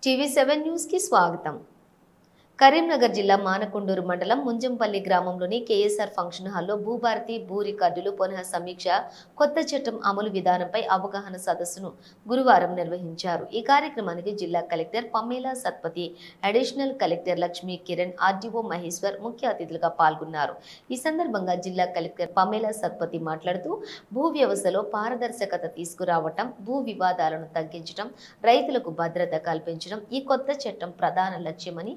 టీవీ7 news కి స్వాగతం। కరీంనగర్ జిల్లా మానకొండూరు మండలం ముంజంపల్లి గ్రామంలోని కేఎస్ఆర్ ఫంక్షన్ హాల్లో భూభారతి భూ రికార్డులు పునః సమీక్ష కొత్త చట్టం అమలు విధానంపై అవగాహన సదస్సును గురువారం నిర్వహించారు। ఈ కార్యక్రమానికి జిల్లా collector Pamela Satpathy, additional collector Lakshmi Kiran, RDO Maheshwar ముఖ్య అతిథులుగా పాల్గొన్నారు। ఈ సందర్భంగా జిల్లా కలెక్టర్ పమేలా సత్పతి మాట్లాడుతూ భూ వ్యవస్థలో పారదర్శకత తీసుకురావటం, భూ వివాదాలను తగ్గించడం, రైతులకు భద్రత కల్పించడం ఈ కొత్త చట్టం ప్రధాన లక్ష్యమని,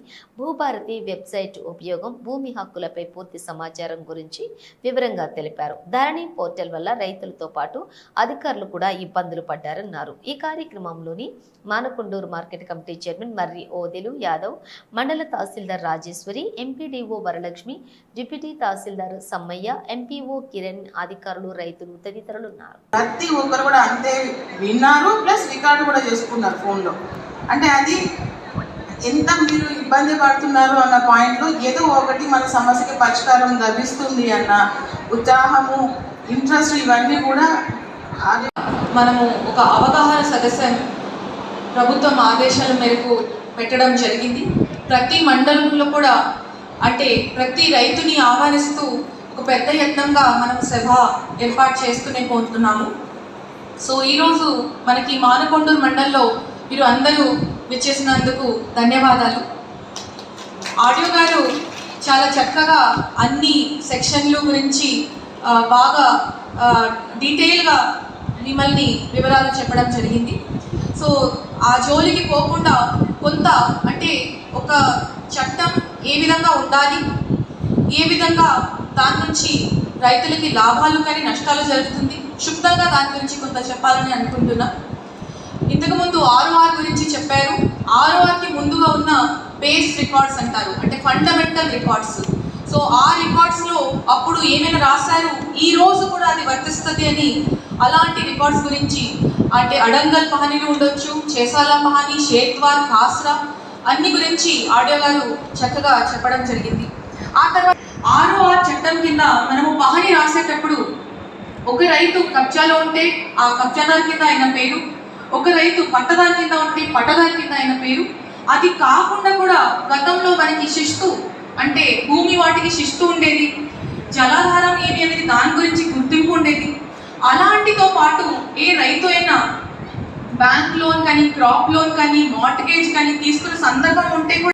భూభారతి వెబ్సైట్ ఉపయోగం, భూమి హక్కులపై పూర్తి సమాచారం గురించి వివరంగా తెలిపారు। ధరణి పోర్టల్ వల్ల రైతులతో పాటు అధికారులు కూడా ఇబ్బందులు పడ్డారన్నారు। ఈ కార్యక్రమంలోని మానకొండూరు మార్కెట్ కమిటీ చైర్మన్ మర్రి ఓదెలు యాదవ్, మండల తహసీల్దార్ రాజేశ్వరి, ఎంపీడీఓ వరలక్ష్మి, డిప్యూటీ తహసీల్దార్ సమ్మయ్య, ఎంపీఓ కిరణ్, అధికారులు, రైతులు తదితరులు ఉన్నారు। ప్రతి ఒక్కరు కూడా అంతే విన్నారు, ప్లస్ రికార్డు కూడా చేసుకున్నారు ఫోన్లో। అంటే అది ఎంత మీరు ఇబ్బంది పడుతున్నారు అన్న పాయింట్లో ఏదో ఒకటి మన సమస్యకి పరిష్కారం లభిస్తుంది అన్న ఉత్సాహము, ఇంట్రెస్ట్ ఇవన్నీ కూడా మనము ఒక అవగాహన సదస్సు ప్రభుత్వం ఆదేశాల మేరకు పెట్టడం జరిగింది। ప్రతి మండలంలో కూడా అంటే ప్రతి రైతుని ఆహ్వానిస్తూ ఒక పెద్ద యత్నంగా మనం సభ ఏర్పాటు చేస్తూనే పోతున్నాము। సో ఈరోజు మనకి మానకొండూరు మండలంలో మీరు అందరూ విచ్చేసినందుకు ధన్యవాదాలు। ఆడియో గారు చాలా చక్కగా అన్ని సెక్షన్లు గురించి బాగా డీటెయిల్గా మిమ్మల్ని వివరాలు చెప్పడం జరిగింది। సో ఆ జోలికి పోకుండా కొంత అంటే ఒక చట్టం ఏ విధంగా ఉండాలి, ఏ విధంగా దాని నుంచి రైతులకి లాభాలు కానీ నష్టాలు జరుగుతుంది, క్షుబ్దంగా దాని గురించి కొంత చెప్పాలని అనుకుంటున్నా। ఇంతకుముందు ఆర్ఓఆర్ గురించి చెప్పారు। ఆర్ఓఆర్కి ముందుగా ఉన్న బేస్ రికార్డ్స్ అంటారు, అంటే ఫండమెంటల్ రికార్డ్స్। సో ఆ రికార్డ్స్లో అప్పుడు ఏమైనా రాశారు, ఈ రోజు కూడా అది వర్తిస్తుంది అని అలాంటి రికార్డ్స్ గురించి అంటే అడంగల్ పహానీలు ఉండొచ్చు, చేసాల పహానీ, షేత్వార్, కాస్రా అన్ని గురించి ఆడియో గారు చక్కగా చెప్పడం జరిగింది। ఆ తర్వాత ఆర్ఓఆర్ చట్టం కింద మనము పహానీ రాసేటప్పుడు ఒక రైతు కబ్జాలో ఉంటే ఆ కబ్జాదారు కింద ఆయన పేరు, ఒక రైతు పట్టదారు కింద ఉంటే పట్టదారు కింద ఆయన పేరు, అది కాకుండా కూడా గతంలో మనకి శిస్తు అంటే భూమి వాటికి శిస్తు ఉండేది, జలాధారం ఏమి అనేది దాని గురించి గుర్తింపు ఉండేది। అలాంటితో పాటు ఏ రైతు అయినా బ్యాంక్ లోన్ కానీ, క్రాప్ లోన్ కానీ, మార్ట్గేజ్ కానీ తీసుకునే సందర్భం ఉంటే కూడా